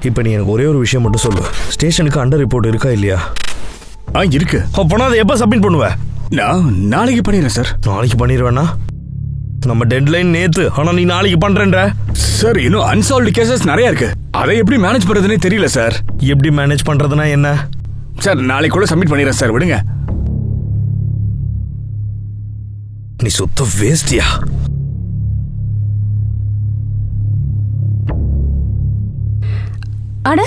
இப்போ நீ எனக்கு ஒரே ஒரு விஷயம் மட்டும் சொல்லு, ஸ்டேஷனுக்கு அண்டர் ரிப்போர்ட் இருக்கா இல்லையா? இருக்கு. அப்போனா அதை எப்போ சப்மிட் பண்ணுவேன்? நான் நாளைக்கு பண்ணிடுறேன் சார். நாளைக்கு பண்ணிடுவேண்ணா? நம்ம டெட்லைன் நேத்து, ஆனா நீ நாளைக்கு பண்றேன்ற. சார் இன்னும் அன்சால்வ்டு கேசஸ் நிறைய இருக்கு, அதை எப்படி மேனேஜ் பண்றதுன்னே தெரியல சார். எப்படி மேனேஜ் பண்றதுனா என்ன சார்? நாளைக்கு கூட சப்மிட் பண்ணிடுறேன் சார், விடுங்க. நீ சுத்த வேஸ்டியா? அட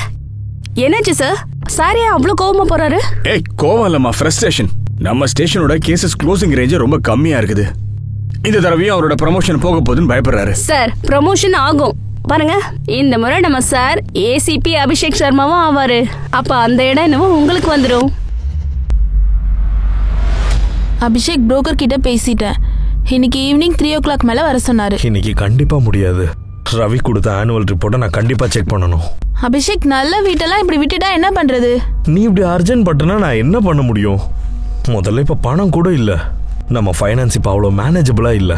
என்னாச்சு சார்? சாரியா அவ்வளவு கோவமா போறாரு? ஏய் கோவம் இல்லம்மா, ஃப்ரஸ்ட்ரேஷன். நம்ம ஸ்டேஷனோட கேசஸ் க்ளோசிங் ரேஞ்ச் ரொம்ப கம்மியா இருக்குது. இந்த தடவையும் அவரோட ப்ரமோஷன் போக போகுதுன்னு பயப்படுறாரு. சார் ப்ரமோஷன் ஆகும் பாருங்க. இந்த முறை நம்ம சார் ஏசிபி அபிஷேக் சர்மாவும் ஆவாரு. அப்ப அந்த இடம் என்னவோ உங்களுக்கு வந்துடும். அபிஷேக் புரோக்கர் கிட்ட பேசிட்டேன். இன்னைக்கு ஈவினிங் 3 o'clock மேல வர சொன்னாரு. இன்னைக்கு கண்டிப்பா முடியாது. ரவி கொடுத்த ஆனுவல் ரிப்போர்ட்டை நான் கண்டிப்பா செக் பண்ணணும். அபிஷேக் நல்ல வீட்டெல்லாம் இப்படி விட்டுட்டா என்ன பண்றது? நீ இப்படி அர்ஜென்ட் பட்டனா நான் என்ன பண்ண முடியும்? முதல்ல இப்ப பணம் கூட இல்ல, நம்ம ஃபைனான்ஸ் இப்ப அவ்வளவு மேனேஜபிளா இல்ல.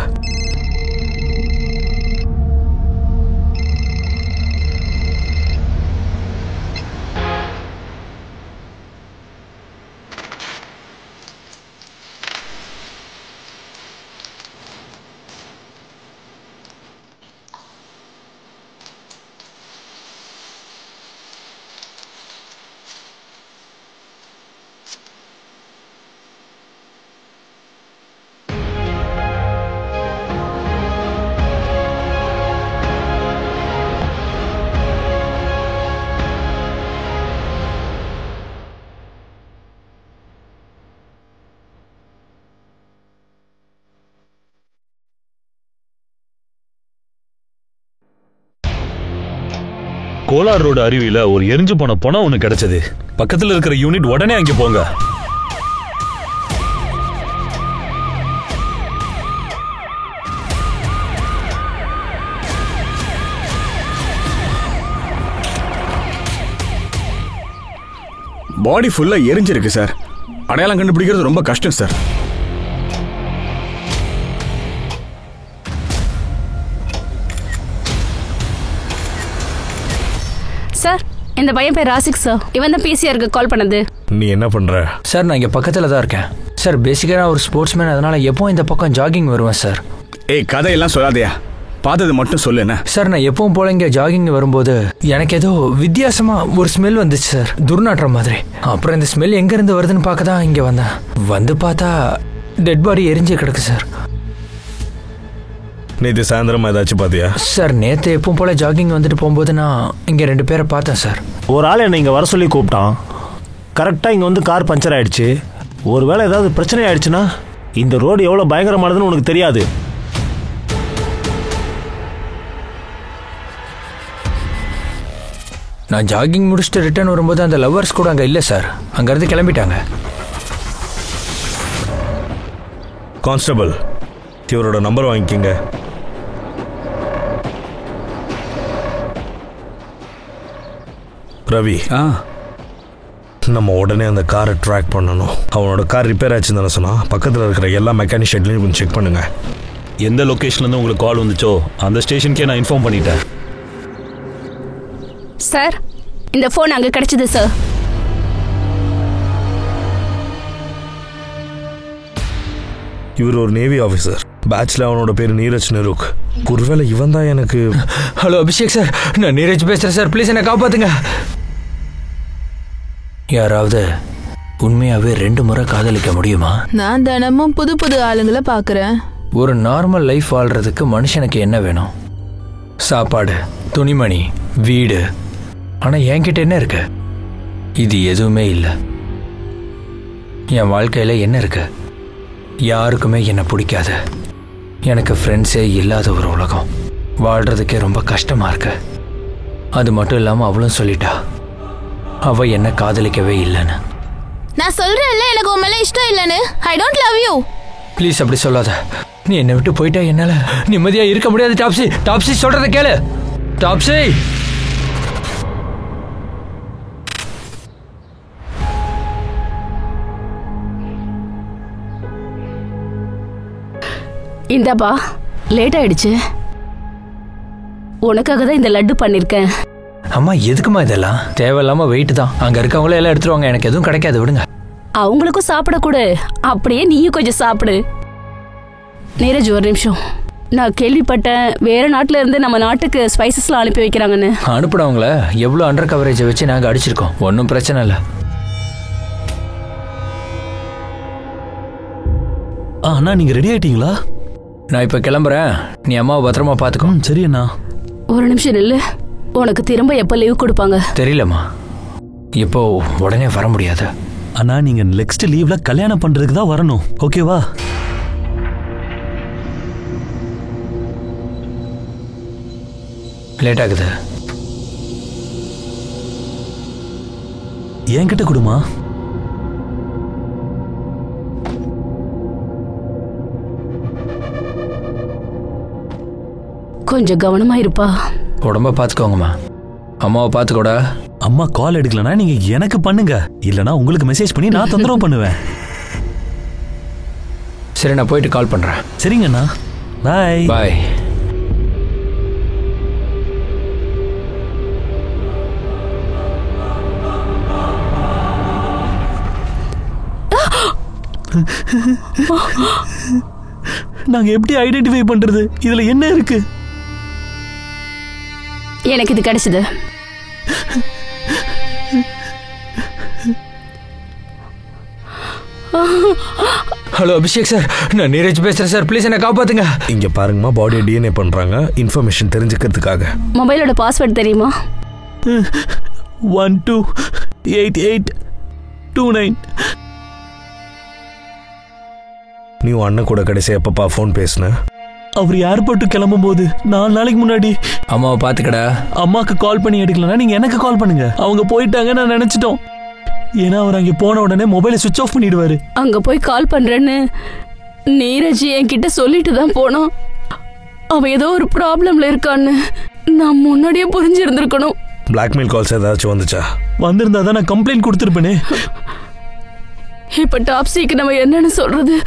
கோலார் ரோடு அருவியில ஒரு எரிஞ்சு போன பணம் ஒண்ணு கிடைச்சது. பக்கத்துல இருக்கிற யூனிட் உடனே அங்க போங்க. பாடி ஃபுல்லா எரிஞ்சிருக்கு சார். அடையாளம் கண்டுபிடிக்கிறது ரொம்ப கஷ்டம் சார். சார் இந்த பையன் பேர் ராசிக் சார். இவன் தான் பிசிஆருக்கு கால் பண்ணது. நீ என்ன பண்ற? சார் நான் இங்கே பக்கத்தில் தான் இருக்கேன் சார். பேசிக்காக நான் ஒரு ஸ்போர்ட்ஸ்மேன், அதனால எப்போ இந்த பக்கம் ஜாகிங் வருவேன் சார். ஏய் கதையெல்லாம் சொல்லாதையா, பார்த்தது மட்டும் சொல்லு. என்ன சார் நான் எப்பவும் போல இங்கே ஜாகிங் வரும்போது எனக்கு ஏதோ வித்தியாசமாக ஒரு ஸ்மெல் வந்துச்சு சார், துர்நாற்ற மாதிரி. அப்புறம் இந்த ஸ்மெல் எங்கேருந்து வருதுன்னு பார்க்க தான் இங்கே வந்தேன். வந்து பார்த்தா டெட் பாடி எரிஞ்சு கிடக்கு சார். நேற்று சாயந்தரமா ஏதாச்சும் பார்த்தியா? சார் நேற்று எப்பவும் போல ஜாகிங் வந்துட்டு போகும்போது நான் இங்கே 2 பேரை பார்த்தேன் சார். ஒரு ஆள் என்னை இங்கே வர சொல்லி கூப்பிட்டான். கரெக்டாக இங்கே வந்து கார் பஞ்சர் ஆயிடுச்சு. ஒருவேளை ஏதாவது பிரச்சனை ஆயிடுச்சுன்னா இந்த ரோடு எவ்வளோ பயங்கரமானதுன்னு உனக்கு தெரியாது. நான் ஜாகிங் முடிச்சுட்டு ரிட்டர்ன் வரும்போது அந்த லவ்வர்ஸ் கூட அங்கே இல்லை சார். அங்கேருந்து கிளம்பிட்டாங்க. கான்ஸ்டபிள், இவரோட நம்பர் வாங்கிக்கிங்க. ரவி, நம்ம உடனே அந்த காரை ட்ராக் பண்ணணும். அவனோட கார் ரிப்பேர் ஆச்சுன்னு தானே சொன்னா. பக்கத்தில் இருக்கிற எல்லா மெக்கானிக் ஷெட்லையும் கொஞ்சம் செக் பண்ணுங்க. எந்த லொகேஷன்லேருந்து உங்களுக்கு கால் வந்துச்சோ அந்த ஸ்டேஷனுக்கே நான் இன்ஃபார்ம் பண்ணிட்டேன். சார் இந்த ஃபோன் அங்கே கிடைச்சது சார். இவர் ஒரு நேவி ஆஃபீஸர். பேட்ச்ல அவனோட பேர் நீரஜ் நெருக். ஒருவேளை இவன் தான் எனக்கு. ஹலோ அபிஷேக் சார், நான் நீரஜ் பேசுகிறேன் சார். ப்ளீஸ் என்னை காப்பாற்றுங்க. யாராவது உண்மையாகவே 2 முறை காதலிக்க முடியுமா? நான் தினமும் புது புது ஆளுங்களை பார்க்குறேன். ஒரு நார்மல் லைஃப் வாழ்கிறதுக்கு மனுஷனுக்கு என்ன வேணும்? சாப்பாடு, துணிமணி, வீடு. ஆனால் என்கிட்ட என்ன இருக்கு? இது எதுவுமே இல்லை. என் வாழ்க்கையில் என்ன இருக்கு? யாருக்குமே என்னை பிடிக்காது. எனக்கு ஃப்ரெண்ட்ஸே இல்லாத ஒரு உலகம். வாழ்கிறதுக்கே ரொம்ப கஷ்டமாக இருக்கு. அது மட்டும் இல்லாமல் அவளும் சொல்லிட்டா அவ என்ன காதலிக்கவே இல்லைன்னு. நான் சொல்றேன்ல எனக்கு உன் மேல இஷ்டம் இல்லைன்னு. I don't love you. Please அப்படி சொல்லாத. நீ என்னை விட்டு போயிட்டா என்னால் நிம்மதியாக இருக்க முடியாது. டாப்ஸி, டாப்ஸி சொல்கிறத கேளு. டாப்ஸி, இந்தாப்பா, லேட் ஆயிடுச்சு. உனக்காக தான் இந்த லட்டு பண்ணிருக்கேன். அம்மா எதுக்குமா இதெல்லாம்? தேவையில்லாம வெயிட் தான். அங்க இருக்கவங்களே எல்லாம் எடுத்துருவாங்க, எனக்கு எதுவும் கிடைக்காது, விடுங்க. அவங்களுக்கும் சாப்பிட கொடு, அப்படியே நீயும் கொஞ்சம் சாப்பிடு. நீரஜ் ஒரு நிமிஷம், நான் கேள்விப்பட்டேன் வேற நாட்டுல இருந்து நம்ம நாட்டுக்கு ஸ்பைசஸ்லாம் அனுப்பி வைக்கிறாங்கன்னு. அனுப்புனவங்கள எவ்வளவு அண்டர் கவரேஜை வச்சு நாங்க அடிச்சிருக்கோம், ஒன்றும் பிரச்சனை இல்லை. அண்ணா நீங்க ரெடி ஆயிட்டீங்களா? நான் இப்ப கிளம்புறேன், நீ அம்மாவை பத்திரமா பாத்துக்கோ. சரி அண்ணா. ஒரு நிமிஷம் இல்ல, உனக்கு திரும்ப எப்ப லீவ் கொடுப்பாங்க? தெரியலம்மா, இப்போ உடனே வர முடியாது. அண்ணா நீங்க நெக்ஸ்ட் லீவ்ல கல்யாணம் பண்றதுக்கு தான் வரணும், ஓகேவா? லேட் ஆகுது. என்கிட்ட கொடுமா. கொஞ்சம் கவனமா இருப்பா. உடம்ப பாத்துக்கோங்கம்மா, அம்மாவை பாத்துக்கோடா. அம்மா கால் எடுக்கலனா நீங்க எனக்கு பண்ணுங்க, இல்லனா உங்களுக்கு மெசேஜ் பண்ணி நான் தொந்தரவு பண்ணுவேன். சரி நான் போயிட்டு கால் பண்றேன். சரிங்கண்ணா, பாய் பாய். நாங்க எப்படி ஐடென்டிஃபை பண்றது? இதுல என்ன இருக்கு? எனக்கு இது கிடைச்சது. ஹலோ அபிஷேக் சார், நான் நீரஜ் பேசுறேன் சார், ப்ளீஸ் என்ன காப்பாத்துங்க. இங்க பாருங்கம்மா, பாடியை டிஎன்ஏ பண்றாங்க இன்ஃபர்மேஷன் தெரிஞ்சுக்கிறதுக்காக. மொபைலோட பாஸ்வேர்ட் தெரியுமா? 128829. நீ அண்ணன் கூட கடைசி எப்பப்பா ஃபோன் பேசுன? அவர் ஏர்போர்ட்டு கிளம்பும் போது 4 நாளைக்கு முன்னாடி. அம்மாவை பாத்துக்கடா. அம்மாக்கு கால் பண்ணி எடுக்கலன்னா நீங்க எனக்கு கால் பண்ணுங்க. அவங்க போயிட்டாங்க நான் நினைச்சிட்டோம். ஏன்னா அவர் அங்கே போன உடனே மொபைலை சுவிட்ச் ஆஃப் பண்ணிடுவாரு. அங்க போய் கால் பண்றேன்னு நீரஜ் என்கிட்ட சொல்லிட்டு தான் போனோம். அவன் ஏதோ ஒரு ப்ராப்ளம்ல இருக்கான்னு நான் முன்னாடியே புரிஞ்சிருந்திருக்கணும். பிளாக்மெயில் கால்ஸ் ஏதாச்சும் வந்துச்சா? வந்திருந்தா தான் நான் கம்ப்ளைண்ட் கொடுத்துருப்பேனே. இப்ப டாப்ஸிக்கு நம்ம என்னன்னு சொல்றது?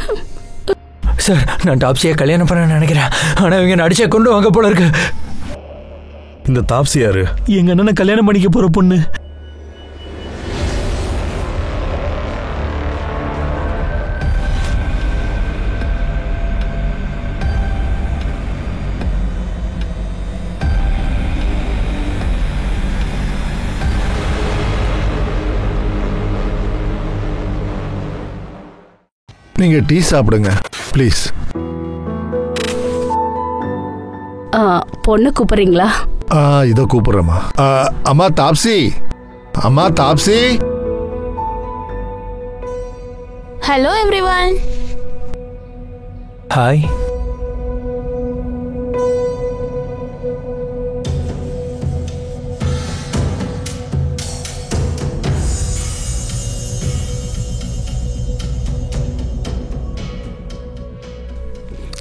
சார் நான் டாப்ஸியை கல்யாணம் பண்ண நினைக்கிறேன், ஆனா இவங்க நடிச்சே கொண்டு வாங்க போல இருக்கு. இந்த தாப்ஸி யாரு? எங்க அண்ணனை கல்யாணம் பண்ணிக்க போற பொண்ணு. நீங்க டீ சாப்பிடுங்க ப்ளீஸ். பொண்ணு கூப்பிடுறீங்களா? இதோ கூப்பிடுறேம்மா. அம்மா தாப்ஸி, அம்மா தாப்ஸி. Hello everyone. ஹாய்.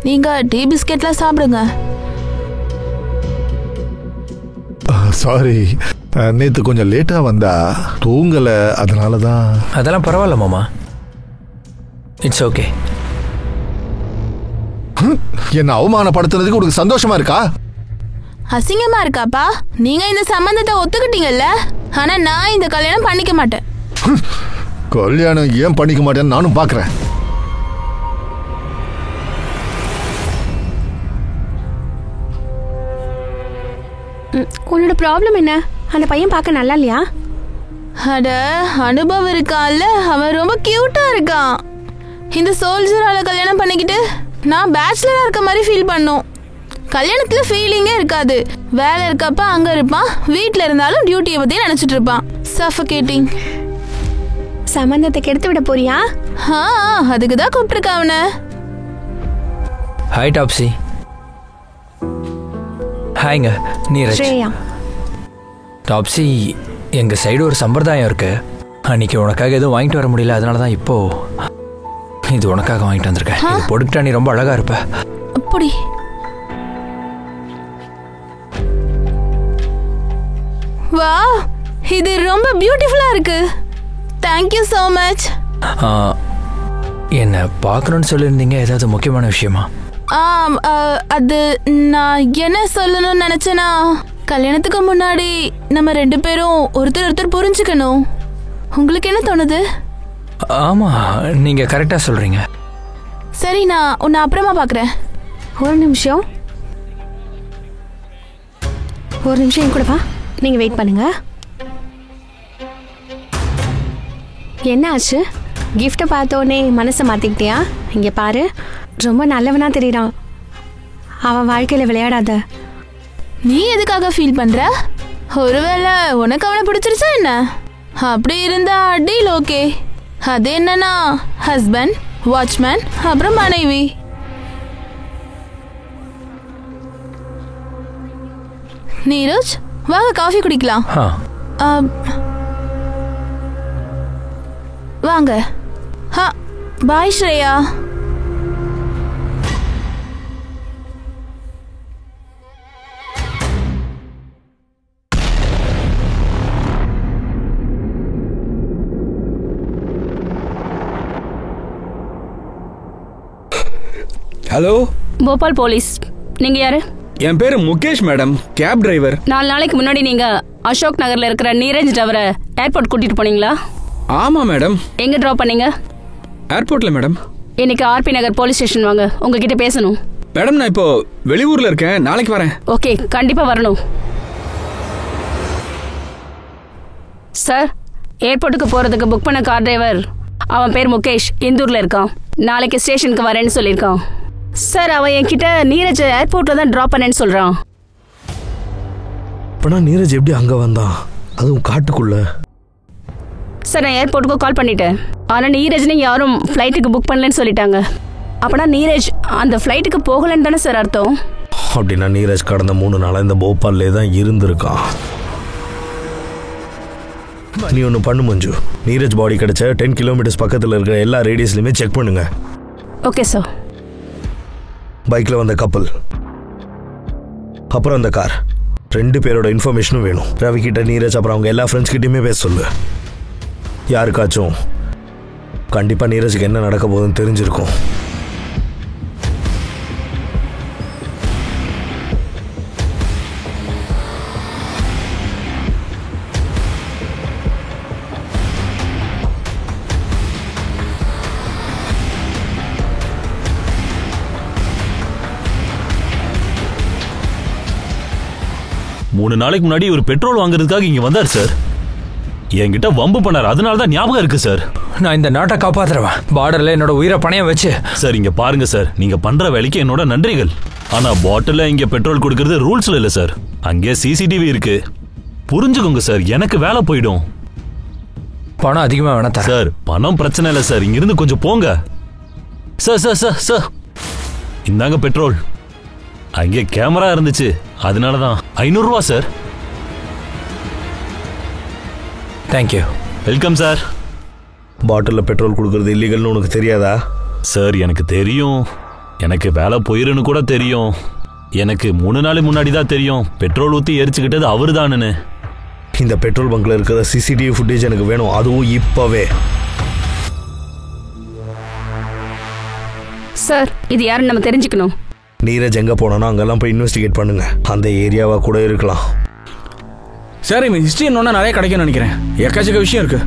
நீங்க டீ பிஸ்கெட்லாம் சாப்பிடுங்க. சாரி, நேற்று கொஞ்சம் லேட்டாக வந்தா தூங்கல, அதனால தான். அதெல்லாம் பரவாயில்ல மாமா, இட்ஸ் ஓகே. என்ன அவமானப்படுத்துறதுக்கு உனக்கு சந்தோஷமா இருக்கா? அசிங்கமா இருக்காப்பா? நீங்க இந்த சம்பந்தத்தை ஒத்துக்கிட்டீங்கல்ல, ஆனா நான் இந்த கல்யாணம் பண்ணிக்க மாட்டேன். கல்யாணம் ஏன் பண்ணிக்க மாட்டேன்னு நானும் பார்க்குறேன். உன்னோட ப்ராப்ளம் என்ன? அந்த பையன் பார்க்க நல்லா இல்லையா? அட அனுபவம் இருக்கான்ல, அவன் ரொம்ப கியூட்டா இருக்கான். இந்த சோல்ஜரால கல்யாணம் பண்ணிக்கிட்டு நான் பேச்சுலரா இருக்க மாதிரி ஃபீல் பண்ணும். கல்யாணத்துல ஃபீலிங்கே இருக்காது. வேலை இருக்கப்ப அங்க இருப்பான், வீட்டில் இருந்தாலும் டியூட்டியை பத்தி நினைச்சிட்டு இருப்பான். சஃபகேட்டிங். சம்பந்தத்தை கெடுத்து விட போறியா? அதுக்கு தான் கூப்பிட்டுருக்க அவனை. ஹாய் டாப்ஸி. ஹாய்ங்க நீரஜ். டாப்ஸி, எங்கள் சைடு ஒரு சம்பிரதாயம் இருக்கு. அன்னைக்கு உனக்காக எதுவும் வாங்கிட்டு வர முடியல, அதனால தான் இப்போ இது உனக்காக வாங்கிட்டு வந்திருக்கேன். இது போட்டுக்கிட்டா நீ ரொம்ப அழகா இருப்ப. அப்படி வா, இது ரொம்ப பியூட்டிஃபுல்லா இருக்கு. Thank you so much. என்ன பார்க்கணும்னு சொல்லியிருந்தீங்க, ஏதாவது முக்கியமான விஷயமா? அது நான் என்ன சொல்லணும்னு நினைச்சேன்னா, கல்யாணத்துக்கு முன்னாடி நம்ம 2 பேரும் ஒருத்தர் ஒருத்தர் புரிஞ்சுக்கணும். உங்களுக்கு என்ன தோணுது? ஆமா, நீங்க கரெக்டா சொல்றீங்க. சரி, நான் உன்னை அப்புறமா பார்க்குறேன். ஒரு நிமிஷம் என் கூட வா. நீங்கள் வெயிட் பண்ணுங்க. என்ன ஆச்சு? கிஃப்ட்டை பார்த்தோன்னே மனசை மாற்றிக்கிட்டியா? இங்கே பாரு, ரொம்ப நல்லவனா தெரியுறான். அவன் வாழ்க்கையில் விளையாடாத. நீ எதுக்காக ஃபீல் பண்ற? ஒருவேளை உனக்கு அவனை பிடிச்சிருச்சா என்ன? அப்படி இருந்தா டீல் ஓகே. அது என்னன்னா ஹஸ்பண்ட், வாட்ச்மேன், அப்புறம் மனைவி. நீரஜ், வாங்க காஃபி குடிக்கலாம். வாங்க. Bye Shreya. Hello, Bhopal police. நீங்க யாரு? என் பேரு முகேஷ் மேடம், கேப் டிரைவர். 4 நாளைக்கு முன்னாடி நீங்க அசோக் நகர்ல இருக்கிற நீரஜ் டவரை ஏர்போர்ட் கூட்டிட்டு போனீங்களா? ஆமா மேடம். எங்க டிராப் பண்ணீங்க? ஏர்போர்ட்ல மேடம். இன்னைக்கு ஆர்பி நகர் போலீஸ் ஸ்டேஷன் வாங்க, உங்ககிட்ட பேசணும். மேடம், நான் இப்போ வெளியூர்ல இருக்கேன், நாளைக்கு வரேன். ஓகே, கண்டிப்பா வரணும். சார், ஏர்போர்ட்டுக்கு போறதுக்கு புக் பண்ண கார் டிரைவர், அவன் பேர் முகேஷ், இந்தூர்ல இருக்கான். நாளைக்கு ஸ்டேஷனுக்கு வரேன்னு சொல்லியிருக்கான். சார், அவன் என்கிட்ட நீரஜ் ஏர்போர்ட்ல தான் டிராப் பண்ணேன்னு சொல்றான். அப்பனா நீரஜ் எப்படி அங்க வந்தான், அதுவும் காட்டுக்குள்ள? சார், நான் ஏர்போர்ட்டுக்கு கால் பண்ணிட்டேன். ஆனா நீரஜ்னு யாரும் ஃப்ளைட்டுக்கு புக் பண்ணலன்னு சொல்லிட்டாங்க. அப்பனா நீரஜ் அந்த ஃப்ளைட்டுக்கு போகலன்னு தானே சார் அர்த்தம்? அப்படின்னா நீரஜ் கடந்த 3 நாளா இந்த போபால்லே தான் இருந்திருக்கான். நீ ஒன்று பண்ணு மஞ்சு, நீரஜ் பாடி கிடைச்ச 10 கிலோமீட்டர்ஸ் பக்கத்தில் இருக்கிற எல்லா ரேடியஸ்லையுமே செக் பண்ணுங்க. Okay sir. பைக்கில் வந்த கப்பல், அப்புறம் அந்த கார், 2 பேரோட இன்ஃபர்மேஷனும் வேணும். ரவி கிட்ட, நீரஜ், அப்புறம் அவங்க எல்லா ஃப்ரெண்ட்ஸ் கிட்டையுமே பேச சொல்லு. யாருக்காச்சும் கண்டிப்பாக நீரஜுக்கு என்ன நடக்க போகுதுன்னு தெரிஞ்சிருக்கும். மூணு நாளைக்கு முன்னாடி ஒரு பெட்ரோல் வாங்குறதுக்காக இங்க வந்தார் சார். என்கிட்ட வம்பு பண்ணார், அதனால தான் ஞாபகம் இருக்கு சார். நான் இந்த நாட்டை காப்பாத்துறவன், பார்டர்ல என்னோட உயிரை பணையம் வச்சு. சார், இங்க பாருங்க சார், நீங்க பண்ற வேலைக்கு என்னோட நன்றிகள். ஆனா பாட்டில இங்க பெட்ரோல் கொடுக்கறது ரூல்ஸ்ல இல்ல சார். அங்கே சிசிடிவி இருக்கு, புரிஞ்சுக்கோங்க சார். எனக்கு வேலை போயிடும். பணம் அதிகமா வேணா சார். பணம் பிரச்சனை இல்லை சார், இங்கிருந்து கொஞ்சம் போங்க சார். சார் சார் சார், இந்தாங்க பெட்ரோல். அங்கே கேமரா இருந்துச்சு, அதனாலதான் 500 ரூபா சார். தேங்க்யூ. Welcome sir. பாட்டிலில் பெட்ரோல் கொடுக்கறது இல்லீகல்னு உனக்கு தெரியாதா? சார், எனக்கு தெரியும். எனக்கு வேலை போயிருன்னு கூட தெரியும். எனக்கு 3 நாள் முன்னாடி தான் தெரியும் பெட்ரோல் ஊற்றி எரிச்சுக்கிட்டது அவரு தானுன்னு. இந்த பெட்ரோல் பங்க்ல இருக்கிற சிசிடிவி ஃபுட்டேஜ் எனக்கு வேணும், அதுவும் இப்பவே. சார், இது யாருன்னு நம்ம தெரிஞ்சுக்கணும். நீரஜ் எங்க போனோன்னா அங்கெல்லாம் போய் இன்வெஸ்டிகேட் பண்ணுங்க. அந்த ஏரியாவா கூட இருக்கலாம். சார், இவன் ஹிஸ்ட்ரி என்னன்னா நிறைய கிடைக்கும்னு நினைக்கிறேன். எக்கச்சக்க விஷயம் இருக்கு.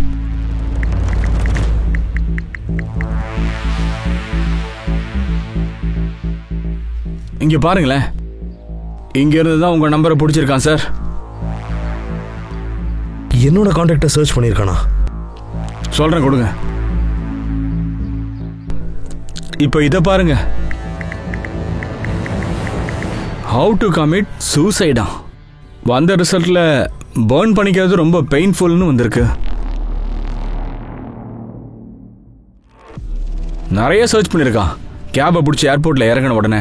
இங்க பாருங்களேன், இங்க இருந்து தான் உங்க நம்பரை பிடிச்சிருக்கான் சார். என்னோட கான்டாக்டை சர்ச் பண்ணியிருக்கானா? சொல்றேன், கொடுங்க. இப்போ இதை பாருங்க. ஹவு டு கமிட் சூசைடா. வந்த ரிசல்ட்ல பர்ன் பண்ணிக்கிறது ரொம்ப பெயின்ஃபுல்னு வந்திருக்கு. நிறைய சர்ச் பண்ணியிருக்கான். கேபை பிடிச்சி ஏர்போர்ட்ல இறங்கின உடனே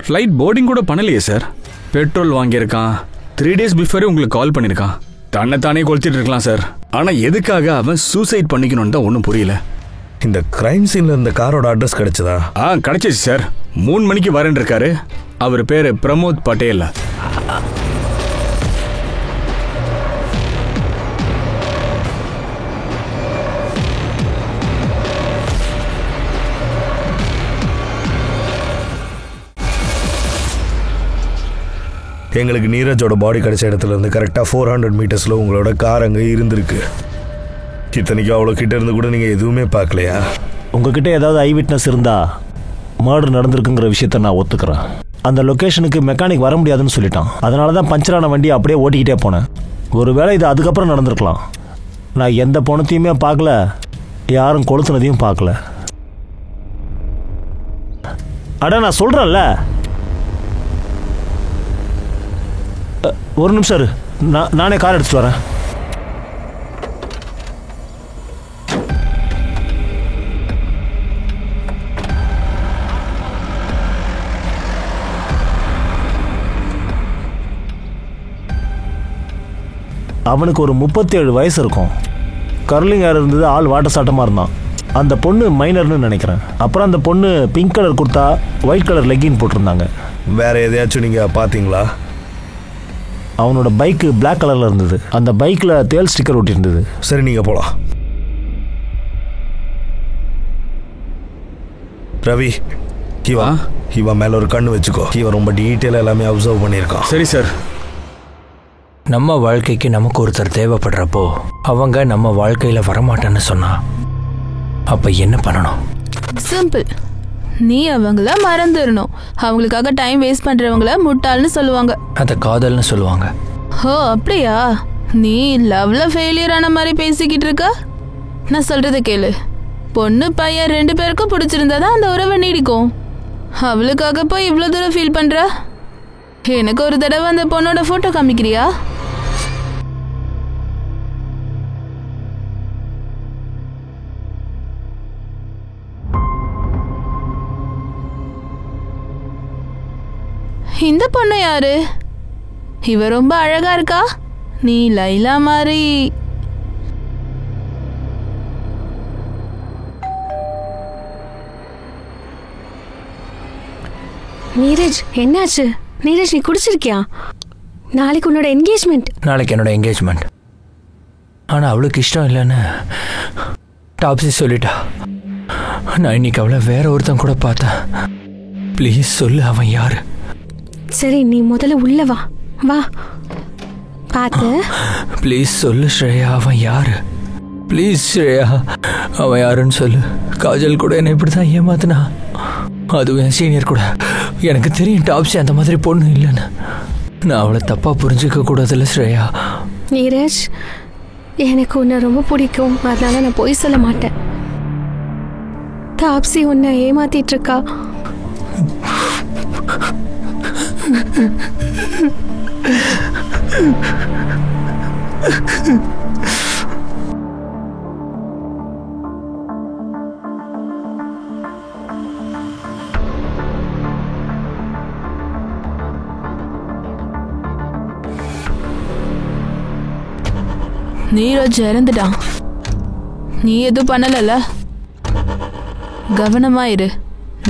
ஃப்ளைட் போர்டிங் கூட பண்ணலையே சார். பெட்ரோல் வாங்கியிருக்கான். 3 டேஸ் பிஃபோரே உங்களுக்கு கால் பண்ணியிருக்கான். தன்னைத்தானே கொளுத்திட்டு இருக்கலாம் சார். ஆனா எதுக்காக அவன் சூசைட் பண்ணிக்கணும்னு தான் ஒன்றும் புரியல. இந்த கிரைம் சீன்ல இந்த காரோட அட்ரஸ் கிடைச்சதா? கிடைச்சிச்சு சார். 3 மணிக்கு வரேன் இருக்காரு. அவர் பேரு பிரமோத் பட்டேல். எங்களுக்கு நீரஜோட பாடி கிடைச்ச இடத்துல இருந்து கரெக்டாக 400 மீட்டர்ஸில் உங்களோட கார் அங்கே இருந்திருக்கு. இத்தனைக்கு அவ்வளோ கிட்ட இருந்து கூட நீங்கள் எதுவுமே பார்க்கலையா? உங்ககிட்ட ஏதாவது ஐ விட்னஸ் இருந்தா மர்டர் நடந்திருக்குங்கிற விஷயத்த நான் ஒத்துக்கிறேன். அந்த லொக்கேஷனுக்கு மெக்கானிக் வர முடியாதுன்னு சொல்லிட்டான். அதனால தான் பஞ்சரான வண்டியை அப்படியே ஓட்டிக்கிட்டே போனேன். ஒருவேளை இது அதுக்கப்புறம் நடந்திருக்கலாம். நான் எந்த பணத்தையுமே பார்க்கல, யாரும் கொளுத்துனதையும் பார்க்கல. அட நான் சொல்கிறேன்ல, ஒரு நிமிஷம் இரு, நானே கார் எடுத்துட்டு வரேன். அவனுக்கு ஒரு 37 வயசு இருக்கும். கர்லிங் ஹேர் இருந்தது, ஆள் வாட்ட சாட்டமாக இருந்தான். அந்த பொண்ணு மைனர்னு நினைக்கிறேன். அப்புறம் அந்த பொண்ணு pink colour kurta, white colour legging போட்டிருந்தாங்க. வேற எதையாச்சும் நீங்கள் பார்த்தீங்களா? அவனோட பைக்கு பிளாக் கலரில் இருந்தது. அந்த பைக்கில் தேல் ஸ்டிக்கர் ஒட்டி இருந்தது. சரி, நீங்கள் போகலாம். ரவி, இவன் மேலே ஒரு கண்ணு வச்சுக்கோ. இவன் ரொம்ப டீட்டெயிலாக எல்லாமே அப்சர்வ் பண்ணியிருக்கான். சரி சார். நம்ம வாழ்க்கைக்கு நமக்கு ஒருத்தர் தேவைப்படுறப்போ அவங்க நம்ம வாழ்க்கையில் வரமாட்டேன்னு சொன்னா அப்போ என்ன பண்ணணும்? சிம்பிள். நீ அவங்கள மறந்துடணும். அவங்களுக்காக டைம் வேஸ்ட் பண்றவங்கள முட்டாள்னு சொல்லுவாங்க. அதை காதல்னு சொல்லுவாங்க. ஓ அப்படியா? நீ லவ்ல ஃபெயிலியர் ஆன மாதிரி பேசிக்கிட்டு இருக்க. நான் சொல்றதை கேளு. பொண்ணு பையன் 2 பேருக்கும் பிடிச்சிருந்தாதான் அந்த உறவை நீடிக்கும். அவளுக்காக போய் இவ்வளோ தூரம் ஃபீல் பண்ற? எனக்கு ஒரு தடவை அந்த பொண்ணோட போட்டோ காமிக்கிறியா? இந்த பொண்ணு யாரு? இவ ரொம்ப அழகா இருக்கா. நீ லைலா மாதிரி. நீரஜ், என்னாச்சு? நீரஜ், நீ குடிச்சிருக்கியா? நாளைக்கு உன்னோட என்கேஜ்மெண்ட். நாளைக்கு என்னோட என்கேஜ்மெண்ட். ஆனால் அவளுக்கு இஷ்டம் இல்லைன்னு டாப்ஸி சொல்லிட்டா. நான் இன்னைக்கு அவளை வேற ஒருத்தன் கூட பார்த்தேன். ப்ளீஸ் சொல்லு, அவன் யாரு? சரி, நீ முதல்ல உள்ள வா. வா, பார்த்து. ப்ளீஸ் சொல்லு ஸ்ரேயா, அவன் யாரு? ப்ளீஸ் ஸ்ரேயா, அவன் யாருன்னு சொல்லு. காஜல் கூட என்னை இப்படி தான் ஏமாத்தினா. அதுவும் என் சீனியர் கூட. எனக்கு தெரியும் டாப்ஸி அந்த மாதிரி பொண்ணு இல்லைன்னு. நான் அவளை தப்பா புரிஞ்சுக்க கூடாதுல்ல ஸ்ரேயா. நீரஜ், எனக்கு உன்னை ரொம்ப பிடிக்கும். அதனால நான் பொய் சொல்ல மாட்டேன். டாப்ஸி உன்னை ஏமாத்திட்டு இருக்கா. நீரஜ் இறந்துட்டான். நீ எதுவும் பண்ணலல்ல? கவனமாயிரு.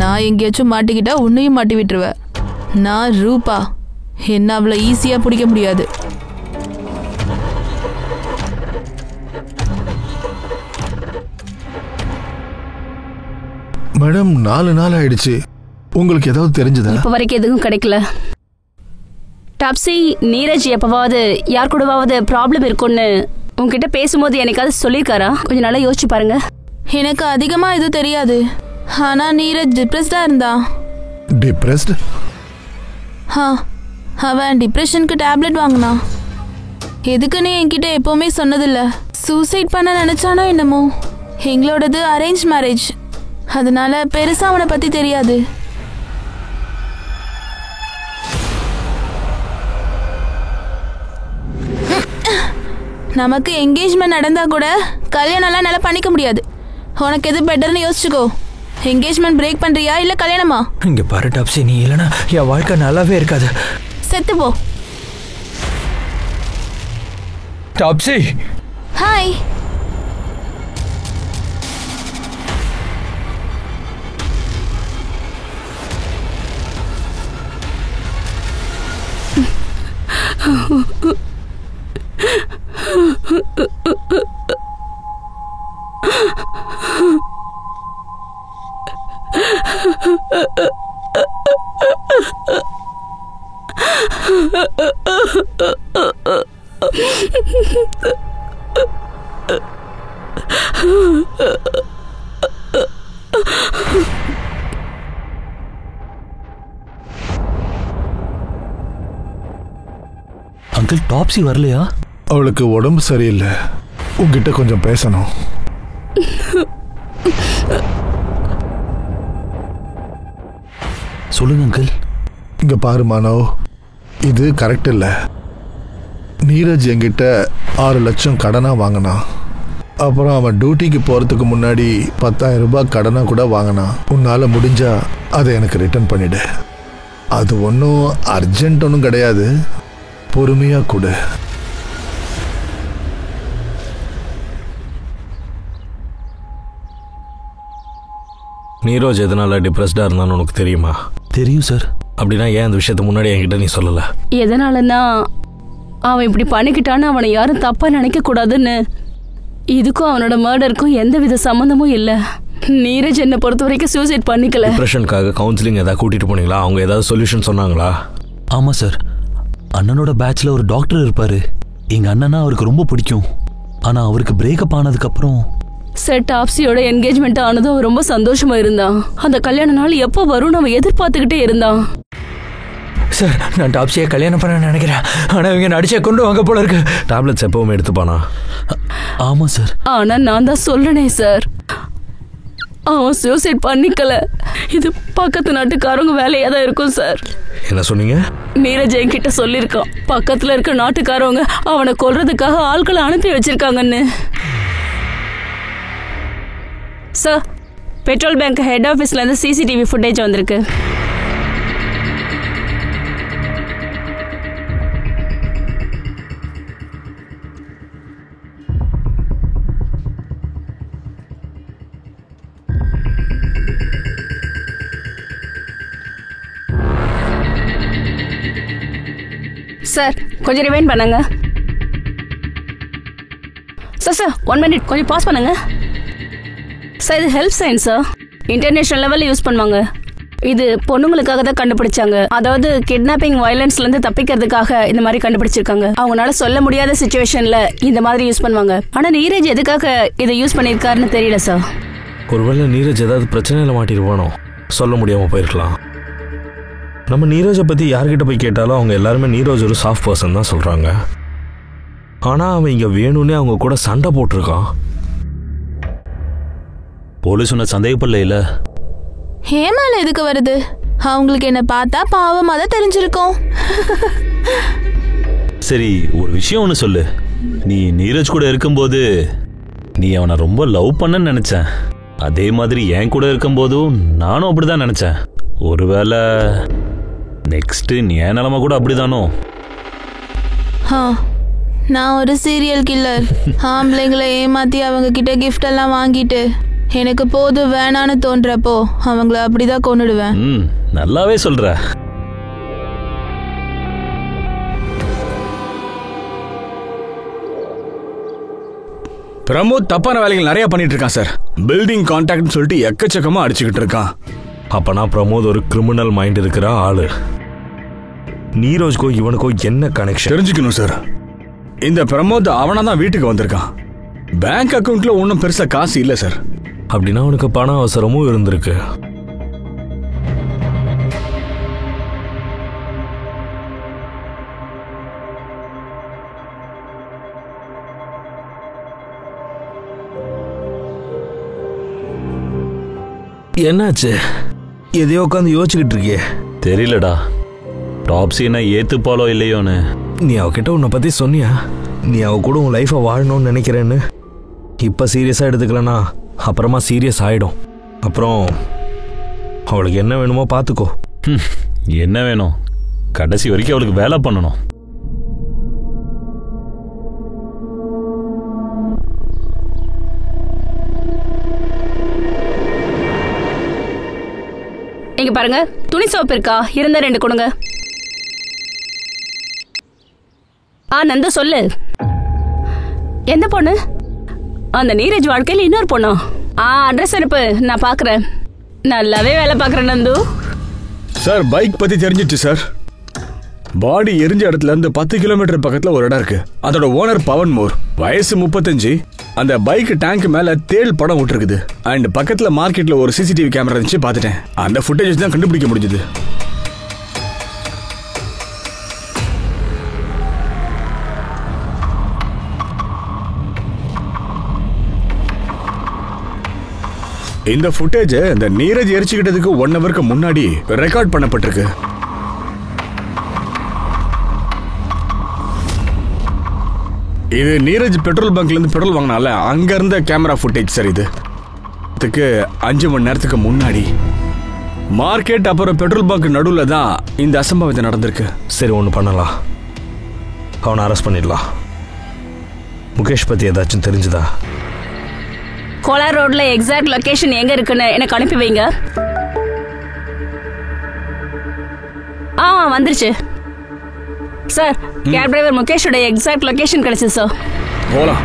நான் எங்கேயாச்சும் மாட்டிக்கிட்டா உன்னையும் மாட்டி விட்டுருவ. நான் ரூபா. என்ன அவ்வளோ ஈஸியாக பிடிக்க முடியாது. மேடம், 4 நாள் ஆயிடுச்சு. உங்களுக்கு ஏதாவது தெரிஞ்சதா? இப்போ வரைக்கும் எதுவும் கிடைக்கல. டாப்ஸி, நீரஜ் எப்பவாவது யார் கூடவாவது ப்ராப்ளம் இருக்குன்னு உங்ககிட்ட பேசும்போது எனக்காவது சொல்லியிருக்காரா? கொஞ்சம் நல்லா யோசிச்சு பாருங்க. எனக்கு அதிகமாக எதுவும் தெரியாது. ஆனால் நீரஜ் டிப்ரெஸ்டாக இருந்தான். டிப்ரெஸ்ட்? அவன் டிப்ரெஷனுக்கு டேப்லெட் வாங்கினான். எதுக்குன்னு என்கிட்ட எப்போவுமே சொன்னதில்ல. சூசைட் பண்ண நினச்சானோ என்னமோ. எங்களோடது அரேஞ்ச் மேரேஜ். அதனால பெருசாக அவனை பற்றி தெரியாது. நமக்கு என்கேஜ்மெண்ட் நடந்தா கூட கல்யாணம்லாம் நல்லா பண்ணிக்க முடியாது. உனக்கு எது பெட்டர்னு யோசிச்சுக்கோ. என்கேஜ்மெண்ட் பிரேக் பண்றியா இல்ல கல்யாணமா? இங்க பாரு டாப்ஸி, நீ இல்லைனா என் வாழ்க்கை நல்லாவே இருக்காது. செத்து போ. டாப்ஸி, ஹாய். அங்கிள் டாப்ஸி வரலையா? அவளுக்கு உடம்பு சரியில்லை, உங்ககிட்ட கொஞ்சம் பேசணும். சொல்லுங்க அங்கிள். இங்க பாரு மானவ், இது கரெக்ட் இல்லை. நீரஜ் என்கிட்ட 6 லட்சம் கடனா வாங்கினான். அப்புறம் அவன் டியூட்டிக்கு போறதுக்கு முன்னாடி 10,000 ரூபாய் கடனா கூட வாங்கினான். உன்னால முடிஞ்சா அதை எனக்கு ரிட்டர்ன் பண்ணிடு. அது ஒன்றும் அர்ஜென்ட் ஒன்றும் கிடையாது, பொறுமையா கொடு. நீரோஜ் எதனால டிப்ரெஸ்டா இருந்தான்னு உனக்கு தெரியுமா? தெரியும் சார். அப்படின்னா ஏன் அந்த விஷயத்த முன்னாடி என்கிட்ட நீ சொல்லல? எதனாலன்னா அவன் இப்படி பண்ணிக்கிட்டான்னு அவனை யாரும் தப்பா நினைக்க கூடாதுன்னு. இதுக்கும் அவனோட மர்டருக்கும் எந்த வித சம்மந்தமும் இல்ல. நீரஜ் என்னை பொறுத்த வரைக்கும் சூசைட் பண்ணிக்கல. டிப்ரெஷனுக்காக கவுன்சிலிங் ஏதாவது கூட்டிட்டு போனீங்களா? அவங்க ஏதாவது சொல்யூஷன் சொன்னாங்களா? ஆமா சார், அண்ணனோட பேட்ச்ல ஒரு டாக்டர் இருப்பாரு. எங்க அண்ணனா அவருக்கு ரொம்ப பிடிக்கும். ஆனா அவருக்கு பிரேக்கப் ஆனதுக்கு அப்புறம் செட் டாப்ஸியோட என்கேஜ்மெண்ட் ஆனதும் அவன் ரொம்ப சந்தோஷமா இருந்தான். அந்த கல்யாண நாள் எப்போ வரும்னு அவன் எதிர்பார்த்துக்கிட்டே இருந்தான். சார், நான் டாப்ஸியை கல்யாணம் பண்ண நினைக்கிறேன். ஆனா இவங்க நடிச்ச கொண்டு வாங்க போல இருக்கு. டேப்லெட்ஸ் எப்பவுமே எடுத்துப்பானா? ஆமா சார். ஆனா நான் தான் சொல்றேனே சார், அவன் சூசைட் பண்ணிக்கல. இது பக்கத்து நாட்டுக்காரங்க வேலையா தான் இருக்கும் சார். என்ன சொன்னீங்க? நீரஜ் என்கிட்ட சொல்லியிருக்கான், பக்கத்துல இருக்க நாட்டுக்காரவங்க அவனை கொல்றதுக்காக ஆட்களை அனுப்பி வச்சிருக்காங்கன்னு. சார், பெட்ரோல் பேங்க் ஹெட் ஆஃபீஸ்ல இருந்து சிசிடிவி ஃபுட்டேஜ் வந்திருக்கு. சார், கொஞ்சம் ரிவைண்ட் பண்ணுங்க. சார் 1 மினிட் கொஞ்சம் பாஸ் பண்ணுங்க. சார், இது ஹெல்ப் சயின்ஸ் சார், இன்டர்நேஷனல் லெவலில் யூஸ் பண்ணுவாங்க. இது பொண்ணுங்களுக்காக தான் கண்டுபிடிச்சாங்க. அதாவது கிட்னாப்பிங் வயலன்ஸ்ல இருந்து தப்பிக்கிறதுக்காக இந்த மாதிரி கண்டுபிடிச்சிருக்காங்க. அவங்களால சொல்ல முடியாத சிச்சுவேஷன்ல இந்த மாதிரி யூஸ் பண்ணுவாங்க. ஆனா நீரஜ் எதுக்காக இதை யூஸ் பண்ணியிருக்காருன்னு தெரியல சார். ஒருவேளை நீரஜ் ஏதாவது பிரச்சனையில மாட்டிருப்பானோ, சொல்ல முடியாம போயிருக்கலாம். நம்ம நீரஜை பத்தி யார்கிட்ட போய் கேட்டாலும் அவங்க எல்லாருமே நீரஜ் ஒரு சாஃப்ட் பர்சன் தான் சொல்றாங்க. ஆனா அவன் இங்க வேணும்னே அவங்க கூட சண்டை போட்டிருக்கான். போலீஸ் உன்னை சந்தேகப்படல இல்ல? ஹேமால எதுக்கு வருது? அவங்களுக்கு என்ன பார்த்தா பாவமா தான் தெரிஞ்சிருக்கும். சரி, ஒரு விஷயம் ஒன்று சொல்லு. நீ நீரஜ் கூட இருக்கும்போது நீ அவனை ரொம்ப லவ் பண்ணன்னு நினைச்சேன். அதே மாதிரி என் கூட இருக்கும்போதும் நானும் அப்படிதான் நினைச்சேன். ஒருவேளை நெக்ஸ்ட் என் நிலைமை கூட அப்படிதானோ? நான் ஒரு சீரியல் கில்லர். ஆம்பளைங்களை ஏமாத்தி அவங்க கிட்ட கிஃப்ட் எல்லாம் வாங்கிட்டு எனக்கு போது வேணான்னு தோன்றப்போ அவங்கள அப்படிதான் கொன்னுடுவேன். நல்லாவே சொல்ற. பிரமோத் தப்பான வேலைகள் நிறைய பண்ணிட்டு இருக்கான் சார். பில்டிங் கான்ட்ராக்ட்னு சொல்லிட்டு எக்கச்சக்கமா அடிச்சுக்கிட்டு இருக்கான். அப்பனா பிரமோத் ஒரு கிரிமினல் மைண்ட் இருக்கிற ஆளு. நீரஜ்கோ இவனுக்கோ என்ன கனெக்ஷன் தெரிஞ்சுக்கணும் சார். இந்த பிரமோத் அவனா தான் வீட்டுக்கு வந்திருக்கான். பேங்க் அக்கவுண்ட்ல ஒன்றும் பெருசா காசு இல்லை சார். அப்படின்னா அவனுக்கு பண அவசரமும் இருந்திருக்கு. என்னாச்சு? எதையோ உட்காந்து யோசிச்சுக்கிட்டு இருக்கியே? தெரியலடா, டாப்ஸி என்ன ஏத்துப்பாலோ இல்லையோன்னு. நீ அவகிட்ட உன்னை பத்தி சொன்னியா? நீ அவ கூட உன் லைஃபை வாழணும்னு நினைக்கிறேன்னு. இப்ப சீரியஸா எடுத்துக்கலனா அப்புறமா சீரியஸ் ஆயிடும். அப்புறம் அவளுக்கு என்ன வேணுமோ பார்த்துக்கோ. என்ன வேணும்? கடைசி வரைக்கும் அவளுக்கு வேலை பண்ணணும். இங்க பாருங்க, துணி சோப்பு இருக்கா? இருந்த 2 கொடுங்க. நந்து சொல்லு. எந்த பொண்ணு? அந்த நீரஜ் வாழ்க்கையில் இன்னொரு பொண்ணா? அட்ரஸ் அனுப்பு, நான் பாக்குறேன். நல்லாவே வேலை பாக்குறேன் நந்து. சார், பைக் பத்தி தெரிஞ்சிச்சு சார். பாடி எரிஞ்ச இடத்துல இருந்து 10 கிலோமீட்டர் பக்கத்துல ஒரு இடம் இருக்கு. அதோட ஓனர் பவன் மோர், வயசு 35. அந்த பைக் டேங்க் மேல தேள் படம் விட்டுருக்குது. அண்ட் பக்கத்துல மார்க்கெட்ல ஒரு சிசிடிவி கேமரா இருந்துச்சு, பார்த்துட்டேன். அந்த ஃபுட்டேஜ் தான் கண்டுபிடிக்க முடிஞ்சது. இந்த ஃபுட்டேஜ் இந்த நீரஜ் எரிச்சுக்கிட்டதுக்கு 1 ஹவருக்கு முன்னாடி ரெக்கார்ட் பண்ணப்பட்டிருக்கு. இது நீரஜ் பெட்ரோல் பங்க்ல இருந்து பெட்ரோல் வாங்கினால அங்க இருந்த கேமரா ஃபுட்டேஜ் சார். இதுக்கு 5 மணி நேரத்துக்கு முன்னாடி மார்க்கெட் அப்புறம் பெட்ரோல் பங்க் நடுவில் தான் இந்த அசம்பாவிதம் நடந்திருக்கு. சரி, ஒன்று பண்ணலாம். அவனை அரெஸ்ட் பண்ணிடலாம். முகேஷ் பற்றி ஏதாச்சும் தெரிஞ்சுதா? கோலார் ரோட்ல எக்ஸாக்ட் லொகேஷன் எங்க இருக்குன்னு எனக்கு அனுப்பி வைங்க. வந்துருச்சு சார். கேப் டிரைவர் முகேஷோட எக்ஸாக்ட் லொகேஷன் கிடைச்சது சார். போலாம்.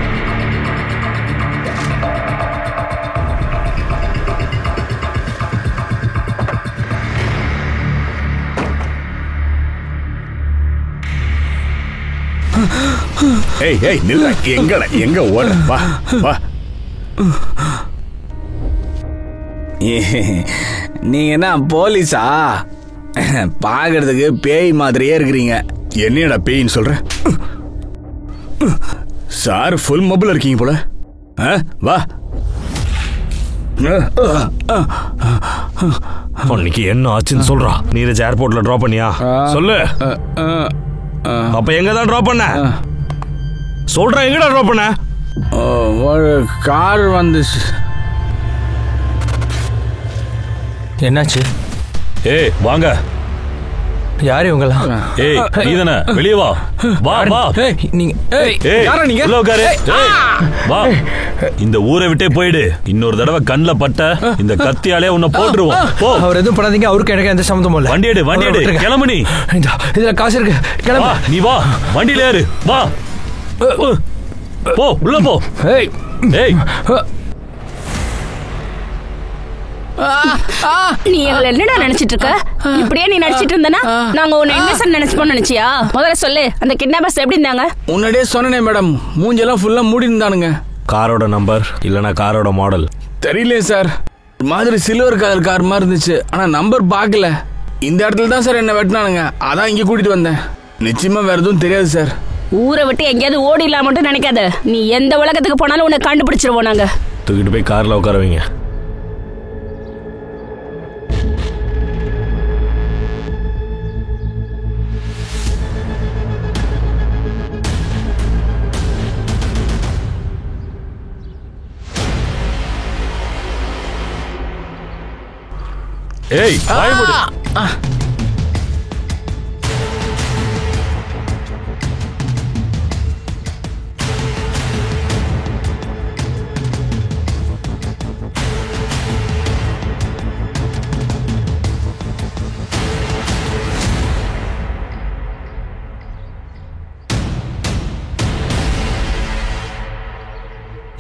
ஏய் நில்ல, எங்க ஓட? வா வா. நீங்க என்ன போலீஸா? பாக்குறதுக்கு பேய் மாதிரியே இருக்கிறீங்க. என்னடா பேயின்னு சொல்ற? சார் ஃபுல் மொபைல் இருக்கீங்க போல. வா. அன்னைக்கு என்ன ஆச்சுன்னு சொல்றா. நீரஜ் ஏர்போர்ட்ல டிராப் பண்ணியா? சொல்லு. அப்ப எங்க தான் டிராப் பண்ண? சொல்றேன், எங்கடா டிராப் பண்ண? ஒரு கார் வந்துச்சு. என்னாச்சு? ஏய் வாங்க. யாரு இவங்கலாம்? ஏய் நீதானே, வெளியே வா. வா வா. நீங்க யாரா நீங்க? உள்ள உட்காரு. வா. இந்த ஊரை விட்டே போயிடு. இன்னொரு தடவை கண்ணில் பட்ட இந்த கத்தியாலே உன்னை போட்டுருவோம். போ. அவர் எதுவும் பண்ணாதீங்க. அவருக்கு எனக்கு எந்த சம்மந்தமும் இல்லை. வண்டி எடு. கிளம்பு நீ. இதுல காசு இருக்கு. கிளம்பு. நீ வா. வண்டியில ஏறு. வா. போ உள்ள போ. ஏய் நீ எங்களை என்னடா நினைச்சிட்டு இருக்க? இப்படியே நீ நடிச்சிட்டு இருந்தனா நாங்க உன்னை இன்னசென்ட் நினைச்சுப்போம் நினைச்சியா? முதல்ல சொல்லு, அந்த கிட்னாப்பர்ஸ் எப்படி இருந்தாங்க? முன்னாடியே சொன்னனே மேடம், மூஞ்செல்லாம் ஃபுல்லா மூடி இருந்தானுங்க. காரோட நம்பர் இல்லனா காரோட மாடல் தெரியலையே சார். மாதிரி சில்வர் கலர் கார் மாதிரி இருந்துச்சு, ஆனா நம்பர் பார்க்கல. இந்த இடத்துல தான் சார் என்ன வெட்டினானுங்க. அதான் இங்க கூட்டிட்டு வந்தேன். நிச்சயமா வேற எதுவும் தெரியாது சார். ஊரை விட்டு எங்கேயாவது ஓடிடலாம் மட்டும் நினைக்காத. நீ எந்த உலகத்துக்கு போனாலும் உன்னை கண்டுபிடிச்சிருவோம் நாங்க. தூக்கிட்டு போய் கார்ல உட்கார வைங்க. ஏய் வாய் மூடு.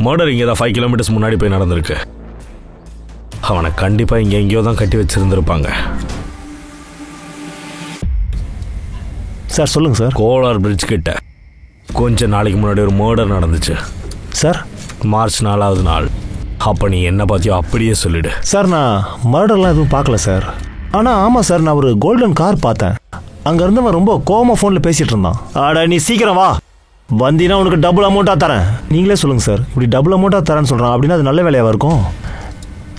மர்டர் இங்கே தான் 5 கிலோமீட்டர்ஸ் முன்னாடி போய் நடந்திருக்கு. அவனை கண்டிப்பா இங்க எங்கேயோ தான் கட்டி வச்சிருந்திருப்பாங்க. சார் சொல்லுங்க சார். கோலார் பிரிட்ஜ் கிட்ட கொஞ்ச நாளைக்கு முன்னாடி ஒரு மர்டர் நடந்துச்சு சார். மார்ச் 4வது நாள். அப்போ நீ என்ன பார்த்தியோ அப்படியே சொல்லிடு. சார் நான் மர்டர்லாம் எதுவும் பார்க்கல சார். ஆனால் ஆமாம் சார், நான் ஒரு கோல்டன் கார் பார்த்தேன். அங்கே இருந்தவன் ரொம்ப கோவமாக ஃபோனில் பேசிகிட்டு இருந்தான். ஆடா நீ சீக்கிரம் வா, வந்தீங்கன்னா உனக்கு டபுள் அமௌண்ட்டாக தரேன். நீங்களே சொல்லுங்கள் சார், இப்படி டபுள் அமௌண்ட்டாக தரேன்னு சொல்கிறான் அப்படின்னா அது நல்ல வேலையாக இருக்கும்.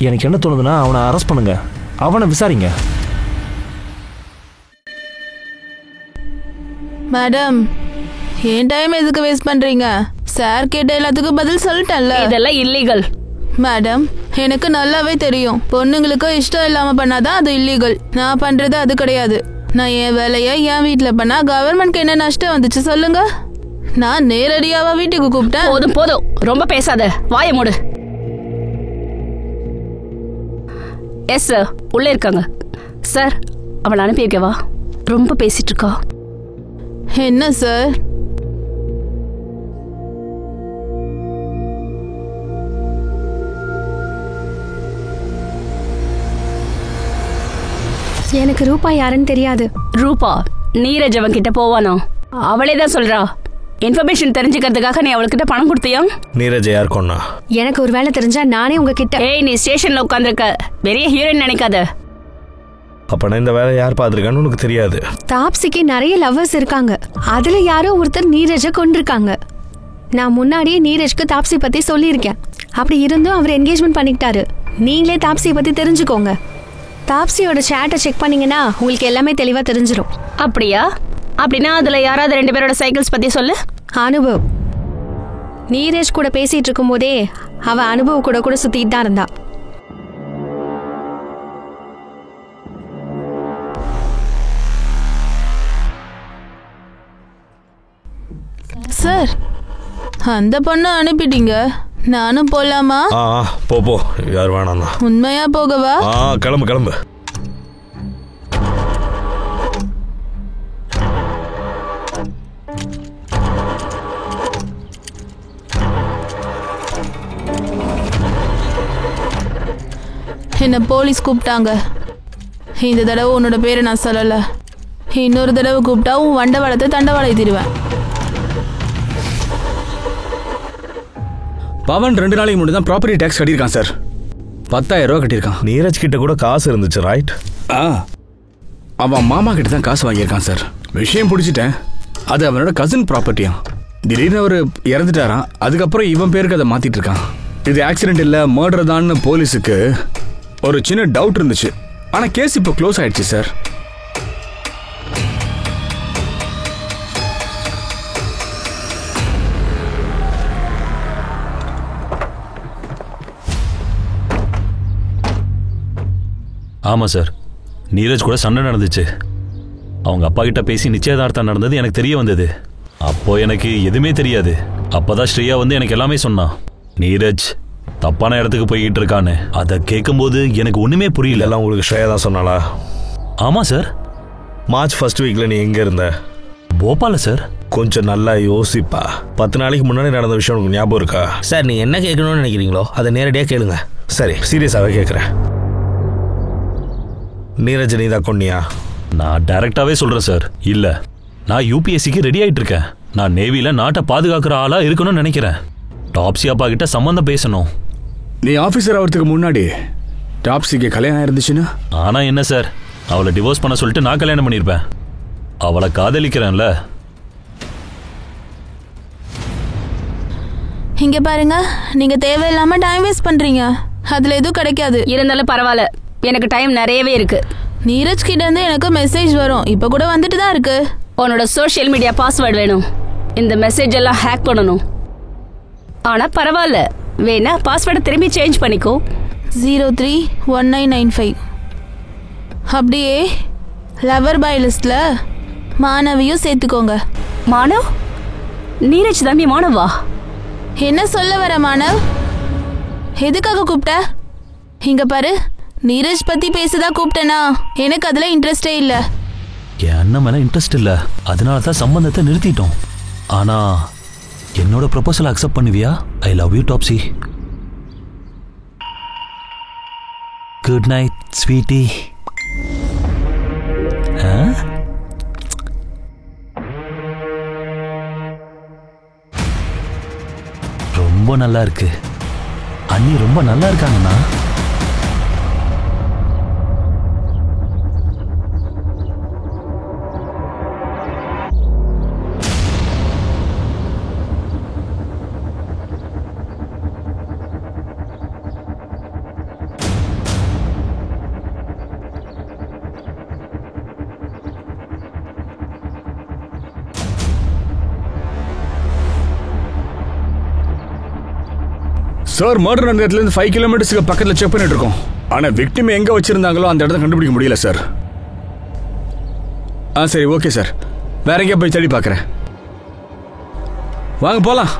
எனக்கு என்ன தோணுதுன்னா அவனை அரெஸ்ட் பண்ணுங்க, அவனை விசாரிங்க. மேடம், ஏன் டைம் எதுக்கு வேஸ்ட் பண்றீங்க? சார் கேட்ட எல்லாத்துக்கும் பதில் சொல்லிட்டேன்ல. இதெல்லாம் இல்லீகல். மேடம், எனக்கு நல்லாவே தெரியும், பொண்ணுங்களுக்கு இஷ்டம் இல்லாம பண்ணாதான் அது இல்லீகல். நான் பண்றது அது கிடையாது. நான் என் வேலையை என் வீட்டுல பண்ணா கவர்மெண்ட்க்கு என்ன நஷ்டம் வந்துச்சு சொல்லுங்க? நான் நேரடியாவா வீட்டுக்கு கூப்பிட்டேன். போதும் போதும், ரொம்ப பேசாத, வாய மூடு. எஸ் சார், உள்ள இருக்காங்க. சார், அவளை அனுப்பி வைக்கவா? ரொம்ப பேசிட்டு இருக்கா. என்ன சார்? எனக்கு ரூபா யாருன்னு தெரியாது. ரூபா நீரஜ் அவன் கிட்ட போவானோ? அவளே தான் சொல்றா. இன்ஃபர்மேஷன் தெரிஞ்சுக்கிறதுக்காக நீ அவள்கிட்ட பணம் கொடுத்தியா? நீரஜ் யார் கொன்னா? எனக்கு ஒரு வேலை தெரிஞ்சா நானே உங்ககிட்ட. ஏய், நீ ஸ்டேஷன்ல உட்காந்துருக்க, பெரிய ஹீரோயின் நினைக்காத. அப்பனா இந்த வேலை யார் பார்த்துருக்கான்னு உனக்கு தெரியாது. தாப்சிக்கு நிறைய லவ்வர்ஸ் இருக்காங்க. அதுல யாரோ ஒருத்தர் நீரஜை கொண்டிருக்காங்க. நான் முன்னாடியே நீரஜ்க்கு தாப்சி பத்தி சொல்லியிருக்கேன். அப்படி இருந்தும் அவர் என்கேஜ்மெண்ட் பண்ணிக்கிட்டாரு. நீங்களே தாப்சியை பத்தி தெரிஞ்சுக்கோங்க. தாப்சியோட சேட்டை செக் பண்ணீங்கன்னா உங்களுக்கு எல்லாமே தெளிவா தெரிஞ்சிடும். அப்படியா? அப்படின்னா அதுல யாராவது 2 பேரோட சைக்கிள்ஸ் பத்தி சொல்லு. அனுபவ் நீரஜ் கூட பேசிட்டு இருக்கும் போதே அவ அனுபவ் கூட சுத்திட்டு தான் இருந்தா. சார், அந்த பொண்ணு அனுப்பிட்டீங்க, நானும் போலாமா? போ. யார் வேணாம்னா? உண்மையா போகவா? கிளம்பு. என்ன போலீஸ் கூப்பிட்டாங்க. இந்த தடவை உன்னோட பேரை நான் சொல்லல. இன்னொரு தடவை கூப்பிட்டா உன் வண்டவாளத்தை தண்டவாளை தருவேன். பவன் 2 நாளைக்கு முன்னாடி தான் ப்ராப்பர்ட்டி டேக்ஸ் கட்டியிருக்கான் சார். 10,000 ரூபா கட்டியிருக்கான். நீரஜ் கிட்ட கூட காசு இருந்துச்சு, ரைட்? அவன் மாமா கிட்ட தான் காசு வாங்கியிருக்கான் சார். விஷயம் பிடிச்சிட்டேன். அது அவனோட கசின் ப்ராப்பர்ட்டியா. திடீர்னு அவர் இறந்துட்டாரான். அதுக்கப்புறம் இவன் பேருக்கு அதை மாத்திட்டு இருக்கான். இது ஆக்சிடென்ட் இல்லை, மர்டர் தான் போலீஸுக்கு ஒரு சின்ன டவுட் இருந்துச்சு. ஆனால் கேஸ் இப்போ க்ளோஸ் ஆயிடுச்சு சார். ஆமாம் சார், நீரஜ் கூட சண்டை நடந்துச்சு. அவங்க அப்பா கிட்ட பேசி நிச்சயதார்த்தம் நடந்தது எனக்கு தெரிய வந்தது. அப்போ எனக்கு எதுவுமே தெரியாது. அப்போதான் ஸ்ரீயா வந்து எனக்கு எல்லாமே சொன்னான். நீரஜ் தப்பான இடத்துக்கு போய்கிட்டு இருக்கான்னு. அதை கேட்கும்போது எனக்கு ஒன்றுமே புரியல. எல்லாம் உங்களுக்கு ஸ்ரேயா தான் சொன்னாளா? ஆமாம் சார். மார்ச் 1 வீக்ல நீ எங்கே இருந்த? போபால சார். கொஞ்சம் நல்லா யோசிப்பா. 10 நாளைக்கு முன்னாடி நடந்த விஷயம் உனக்கு ஞாபகம் இருக்கா? சார், நீ என்ன கேட்கணும்னு நினைக்கிறீங்களோ அதை நேரடியாக கேளுங்க. சரி, சீரியஸாகவே கேட்குறேன். நீரஜ் நீ தான் கொன்னியா? நான் டைரக்டாவே சொல்றேன் சார். இல்ல, நான் யூபிஎஸ்சிக்கு ரெடி ஆயிட்டு இருக்கேன். நான் நேவில நாட்டை பாதுகாக்கிற ஆளா இருக்கணும்னு நினைக்கிறேன். டாப்ஸி அப்பா கிட்ட சம்பந்தம் பேசணும். நீ ஆபீசர் ஆகிறதுக்கு முன்னாடி டாப்ஸிக்கு கல்யாணம் இருந்துச்சுன்னா? ஆனா என்ன சார், அவளை டிவோர்ஸ் பண்ண சொல்லிட்டு நான் கல்யாணம் பண்ணிருப்பேன். அவளை காதலிக்கிறேன்ல. இங்க பாருங்க, நீங்க தேவையில்லாம டைம் வேஸ்ட் பண்றீங்க. அதுல எதுவும் கிடைக்காது. இருந்தாலும் பரவாயில்ல, எனக்கு டைம் நிறையவே இருக்கு. நீரஜ் கிட்ட இருந்து எனக்கு மெசேஜ் வரும். இப்ப கூட வந்துட்டு தான் இருக்கு. உன்னோட சோஷியல் மீடியா பாஸ்வேர்டு வேணும். இந்த மெசேஜ் எல்லாம் ஹேக் பண்ணணும். ஆனா பரவாயில்ல, வேணா பாஸ்வேர்டை திரும்பி சேஞ்ச் பண்ணிக்கோ. 031995. அப்படியே லவர் பாய் லிஸ்ட்ல மாணவியும் சேர்த்துக்கோங்க. மாணவ்? நீரஜ் தம்பி மாணவா? என்ன சொல்ல வர மாணவ்? எதுக்காக கூப்பிட்ட? இங்க பாரு, நீரஜ் பத்தி பேசதா கூப்பிட்டேனா? எனக்கு அதுல இன்ட்ரெஸ்டே இல்ல. என் அண்ணன் மேல இன்ட்ரெஸ்ட் இல்ல, அதனால தான் சம்பந்தத்தை நிறுத்திட்டோம். ஆனா என்னோட ப்ரொபோசல் அக்செப்ட் பண்ணுவியா? I love you Taapsee. Good night sweetie. ரொம்ப நல்லா இருக்கு. அண்ணி ரொம்ப நல்லா இருக்காங்கண்ணா. சார், மர்டர் நடந்த இடத்துல இருந்து 5 கிலோமீட்டர்ஸ்க்கு பக்கத்தில் செக் பண்ணிட்டு இருக்கோம். ஆனா விக்டிம் எங்க வச்சிருந்தாங்களோ அந்த இடத்த கண்டுபிடிக்க முடியல சார். சரி, ஓகே சார். வேற எங்கேயா போய் தேடி பார்க்குறேன். வாங்க போலாம்.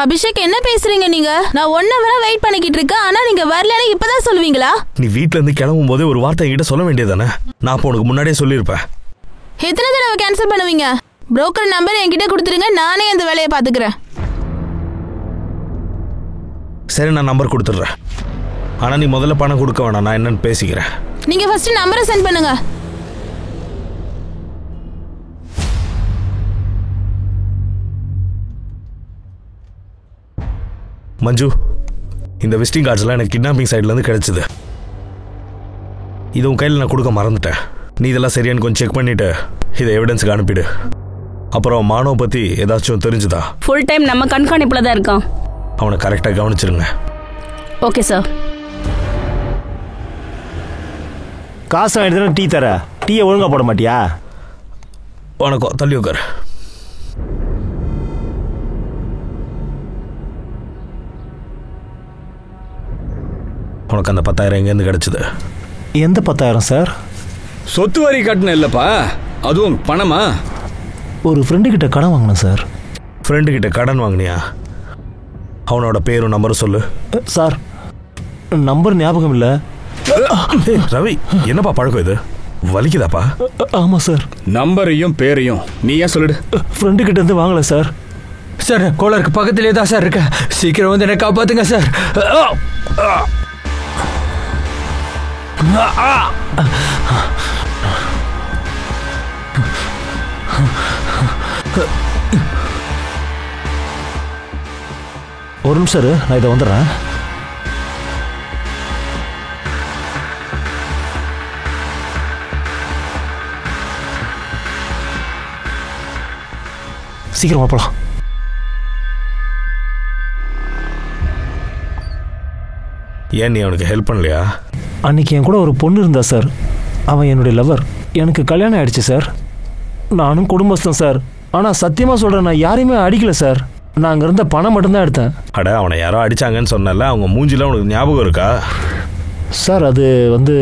அபிஷேக், என்ன பேசுறீங்க நீங்க? நான் 1 hour வெயிட் பண்ணிக்கிட்டு இருக்கேன். ஆனா நீங்க வரலன்னு இப்பதான் சொல்லுவீங்களா? நீ வீட்ல இருந்து கிளம்பும் போதே ஒரு வார்த்தை என்கிட்ட சொல்ல வேண்டியதானே? நான் அப்போ உனக்கு முன்னாடியே சொல்லியிருப்பேன். எத்தனை தடவை கேன்சல் பண்ணுவீங்க? புரோக்கர் நம்பர் என்கிட்ட கொடுத்துருங்க, நானே அந்த வேலையை பாத்துக்கிறேன். சரி, நான் நம்பர் கொடுத்துட்றேன். ஆனால் நீ முதல்ல பணம் கொடுக்க வேணாம், நான் என்னன்னு பேசிக்கிறேன். நீங்க ஃபர்ஸ்ட் நம்பரை சென்ட் பண்ணுங்க. மஞ்சு, இந்த விசிட்டிங் கார்ட்ஸ்லாம் எனக்கு கிட்னாப்பிங் சைட்லேருந்து கிடைச்சிது. இது உன் கையில் நான் கொடுக்க மறந்துட்டேன். நீ இதெல்லாம் சரியானு கொஞ்சம் செக் பண்ணிவிட்டு இதை எவிடன்ஸுக்கு அனுப்பிடு. அப்புறம் மானவ பற்றி ஏதாச்சும் தெரிஞ்சுதா? ஃபுல் டைம் நம்ம கண்காணிப்பில் தான் இருக்கான். அவனை கரெக்டாக கவனிச்சிருங்க. Okay sir. காசு வாங்கிட்டு டீ தர, டீயை ஒழுங்காக போட மாட்டியா? வணக்கம், தள்ளி உட்கார். உனக்கு அந்த 10,000 எங்கேருந்து கிடைச்சது? எந்த 10,000 சார்? சொத்து வரி கட்டணும் இல்லைப்பா, அதுவும் பணமா? ஒரு ஃப்ரெண்டுக்கிட்ட கடன் வாங்கினேன் சார். ஃப்ரெண்டுக்கிட்ட கடன் வாங்கினியா? அவனோட பேரும் நம்பரும் சொல்லு. சார், நம்பர் ஞாபகம் இல்லை. ரவி, என்னப்பா பழக்கம் இது? வலிக்குதாப்பா? ஆமாம் சார். நம்பரையும் பேரையும் நீ ஏன் சொல்லிடு. ஃப்ரெண்டுக்கிட்ட இருந்து வாங்கல சார். சார், கோளருக்கு பக்கத்துலேயே தான் சார் இருக்கேன். சீக்கிரம் வந்து என்னை காப்பாத்துங்க சார். ஒரு நிமிஷம் சார், நான் இதை வந்துடுறேன். சீக்கிரமா போலாம். ஏன் நீ அவனுக்கு ஹெல்ப் பண்ணலையா? அன்னைக்கு என் கூட ஒரு பொண்ணு இருந்தா சார். அவன் என்னுடைய லவர். எனக்கு கல்யாணம் ஆயிடுச்சு சார். நானும் குடும்பஸ்தன் சார். ஆனால் சத்தியமாக சொல்கிறேன், நான் யாரையுமே அடிக்கல சார். நான் அங்கே இருந்த பணம் மட்டும்தான் எடுத்தேன். அட, அவனை யாரோ அடிச்சாங்கன்னு சொன்னல, அவங்க மூஞ்சில உனக்கு ஞாபகம் இருக்கா? சார், அது வந்து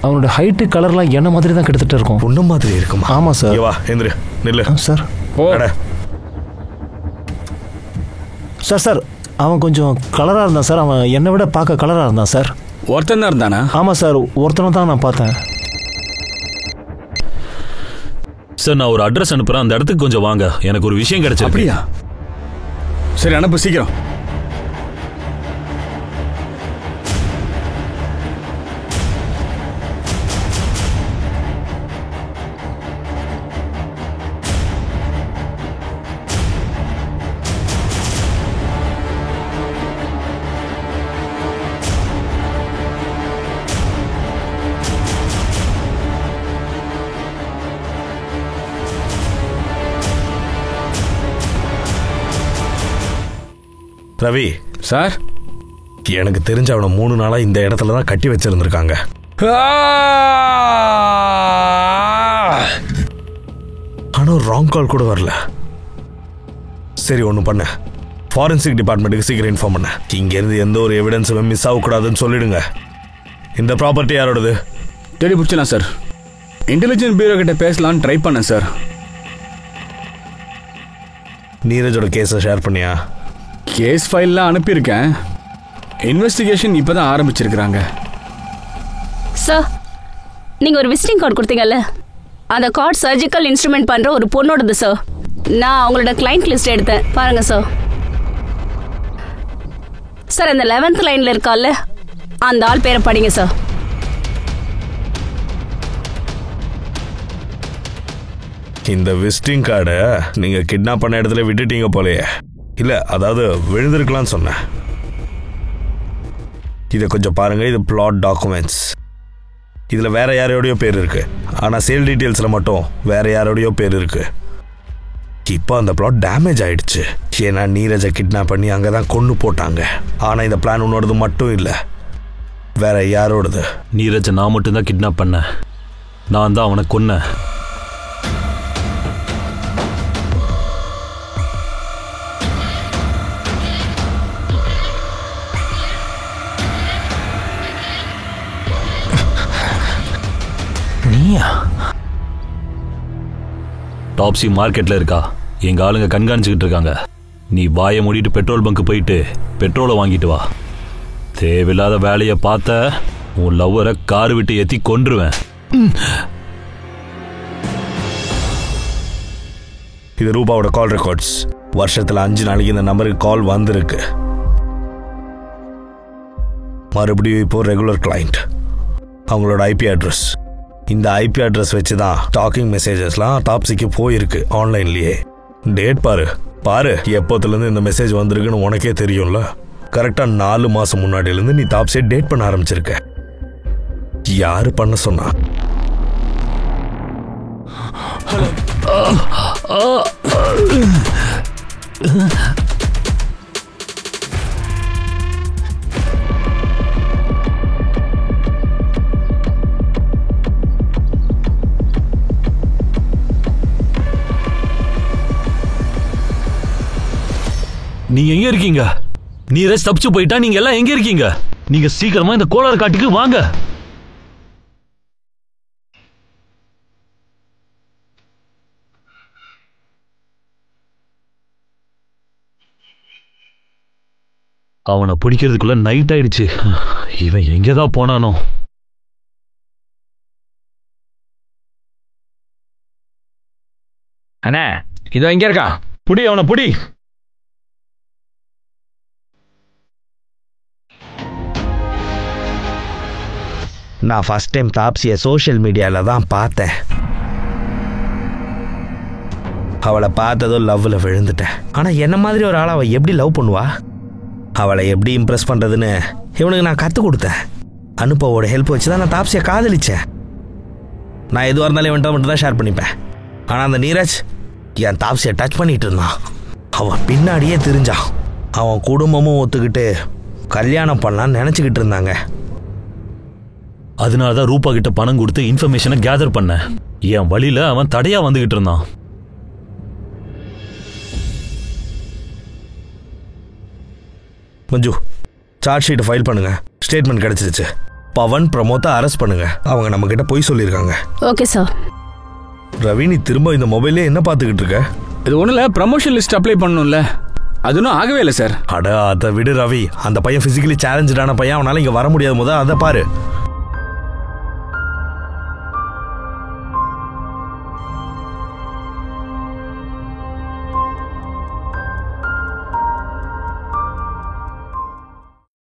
அவனோட ஹைட்டு கலர்லாம் என்ன மாதிரி தான் கிட்டத்தட்ட இருக்கும். பொண்ணு மாதிரி இருக்குமா? ஆமாம் சார். வா, எந்திரு, நில்லு சார். அட சார், சார், அவன் கொஞ்சம் கலராக இருந்தான் சார். அவன் என்னை விட பார்க்க கலராக இருந்தான் சார். ஒருத்தன் தான் இருந்தானா? ஆமாம் சார், ஒருத்தனை தான் நான் பார்த்தேன். சார், நான் ஒரு அட்ரஸ் அனுப்புறேன், அந்த இடத்துக்கு கொஞ்சம் வாங்க. எனக்கு ஒரு விஷயம் கிடைச்சது. அப்படியா? சரி, அனுப்பு சீக்கிரம். ரவி சார், எனக்கு தெரிஞ்ச அவனை 3 நாளா இந்த இடத்துல தான் கட்டி வச்சிருந்திருக்காங்க. ஆனால் ராங் கால் கூட வரல. சரி, ஒன்று பண்ண, ஃபாரன்சிக் டிபார்ட்மெண்ட்டுக்கு சீக்கிரம் இன்ஃபார்ம் பண்ண. இங்கேருந்து எந்த ஒரு எவிடன்ஸுமே மிஸ் ஆகக்கூடாதுன்னு சொல்லிடுங்க. இந்த ப்ராப்பர்ட்டி யாரோடது? தேடி பிடிச்சலாம் சார். இன்டெலிஜென்ஸ் பியூரோ கிட்ட பேசலான்னு ட்ரை பண்ணேன் சார். நீரஜோட கேஸை ஷேர் பண்ணியா? கேஸ் ஃபைல்லாம் அனுப்பியிருக்கேன். இன்வெஸ்டிகேஷன் இப்போ தான் ஆரம்பிச்சிருக்கிறாங்க. சார், நீங்கள் ஒரு விசிட்டிங் கார்டு கொடுத்தீங்கல்ல, அந்த கார்டு சர்ஜிக்கல் இன்ஸ்ட்ருமெண்ட் பண்ணுற ஒரு பொண்ணோடது சார். நான் அவங்களோட கிளைண்ட் லிஸ்ட் எடுத்தேன், பாருங்கள் சார். சார், அந்த 11th லைனில் இருக்கால, அந்த ஆள் பேரை படிங்க சார். இந்த விசிட்டிங் கார்டை நீங்கள் கிட்னாப் பண்ண இடத்துல விட்டுட்டீங்க போலையே. இல்லை, அதாவது விழுந்திருக்கலாம்னு சொன்னேன். இதை கொஞ்சம் பாருங்கள். இது பிளாட் டாக்குமெண்ட்ஸ். இதில் வேற யாரோடையோ பேர் இருக்கு. ஆனால் சேல் டீட்டெயில்ஸில் மட்டும் வேற யாரோடையோ பேர் இருக்கு. இப்போ அந்த பிளாட் டேமேஜ் ஆயிடுச்சு. ஏன்னா நீரஜை கிட்னாப் பண்ணி அங்கே தான் கொண்டு போட்டாங்க. ஆனால் இந்த பிளான் உன்னோடது மட்டும் இல்லை, வேற யாரோடது? நீரஜை நான் மட்டும்தான் கிட்னாப் பண்ணேன். நான் தான் அவனை கொன்னேன். நீயா? டாப்ஸி மார்க்கெட்ல இருக்கா. எங்க ஆளுங்க கண்காணிச்சுக்கிட்டு இருக்காங்க. நீ வாயை மூடிட்டு பெட்ரோல் பங்க் போயிட்டு பெட்ரோலை வாங்கிட்டு வா. தேவையில்லாத வேலையை பார்த்த உன் லவ்வரை கார் விட்டு ஏற்றி கொன்றுவேன். இது ரூபாவோட கால் ரெக்கார்ட்ஸ். வருஷத்தில் 5 நாளைக்கு இந்த நம்பருக்கு கால் வந்திருக்கு. மறுபடியும் இப்போ ரெகுலர் கிளைண்ட். அவங்களோட ஐபி அட்ரஸ். இந்த ஐபி அட்ரஸ் வச்சு தான் டாக்கிங் மெசேஜஸ்லாம் டாப்ஸிக்கு போயிருக்கு ஆன்லைன்லேயே. டேட் பாரு, எப்போத்துலேருந்து இந்த மெசேஜ் வந்திருக்குன்னு உனக்கே தெரியும்ல. கரெக்டா 4 மாசம் முன்னாடியிலிருந்து நீ தாப்ஸியை டேட் பண்ண ஆரம்பிச்சிருக்க. யாரு பண்ண சொன்னா? நீங்க எங்க இருக்கீங்க? நீரஜ் தப்பிச்சு போயிட்டா. நீங்க எல்லாம் எங்க இருக்கீங்க? நீங்க சீக்கிரமா இந்த கோளாறு காட்டுக்கு வாங்க. அவனை பிடிக்கிறதுக்குள்ள நைட் ஆயிடுச்சு. இவன் எங்கதான் போனானோ? அண்ணா இதோ எங்க இருக்கான்? புடி அவனை, புடி. நான் ஃபர்ஸ்ட் டைம் தாப்ஸியை சோஷியல் மீடியாவில் தான் பார்த்தேன். அவளை பார்த்ததும் லவ்வில் விழுந்துட்டேன். ஆனால் என்ன மாதிரி ஒரு ஆளை அவள் எப்படி லவ் பண்ணுவா? அவளை எப்படி இம்ப்ரெஸ் பண்ணுறதுன்னு இவனுக்கு நான் கற்றுக் கொடுத்தேன். அனுப்பவோட ஹெல்ப் வச்சு தான் நான் தாப்ஸியை காதலிச்சேன். நான் எதுவாக இருந்தாலும் இவன்ட்ட மட்டும் தான் ஷேர் பண்ணிப்பேன். ஆனால் அந்த நீரஜ் என் தாப்ஸியை டச் பண்ணிகிட்டு இருந்தான். அவன் பின்னாடியே தெரிஞ்சான். அவன் குடும்பமும் ஒத்துக்கிட்டு கல்யாணம் பண்ணலான்னு நினச்சிக்கிட்டு இருந்தாங்க. அதனாலதான் ரூபா கிட்ட பணம் கொடுத்து இன்ஃபர்மேஷனை கேதர் பண்ண. என் வழியில அவன் தடையா வந்துகிட்டு இருந்தான். மஞ்சு, சார்ஜ் ஷீட்டை ஃபைல் பண்ணுங்க. ஸ்டேட்மெண்ட் கிடைச்சிருச்சு. பவன் பிரமோத்தை அரெஸ்ட் பண்ணுங்க. அவங்க நம்ம கிட்ட போய் சொல்லியிருக்காங்க. Okay sir. ரவி, நீ திரும்ப இந்த மொபைல்லே என்ன பார்த்துக்கிட்டு இருக்க? இது ஒன்றும் இல்லை, ப்ரமோஷன் லிஸ்ட் அப்ளை பண்ணணும்ல, அது ஒன்றும் ஆகவே இல்லை சார். அட அதை விடு ரவி. அந்த பையன் ஃபிசிக்கலி சேலஞ்சான பையன். அவனால இங்கே வர முடியாது. முதல் அதை பாரு.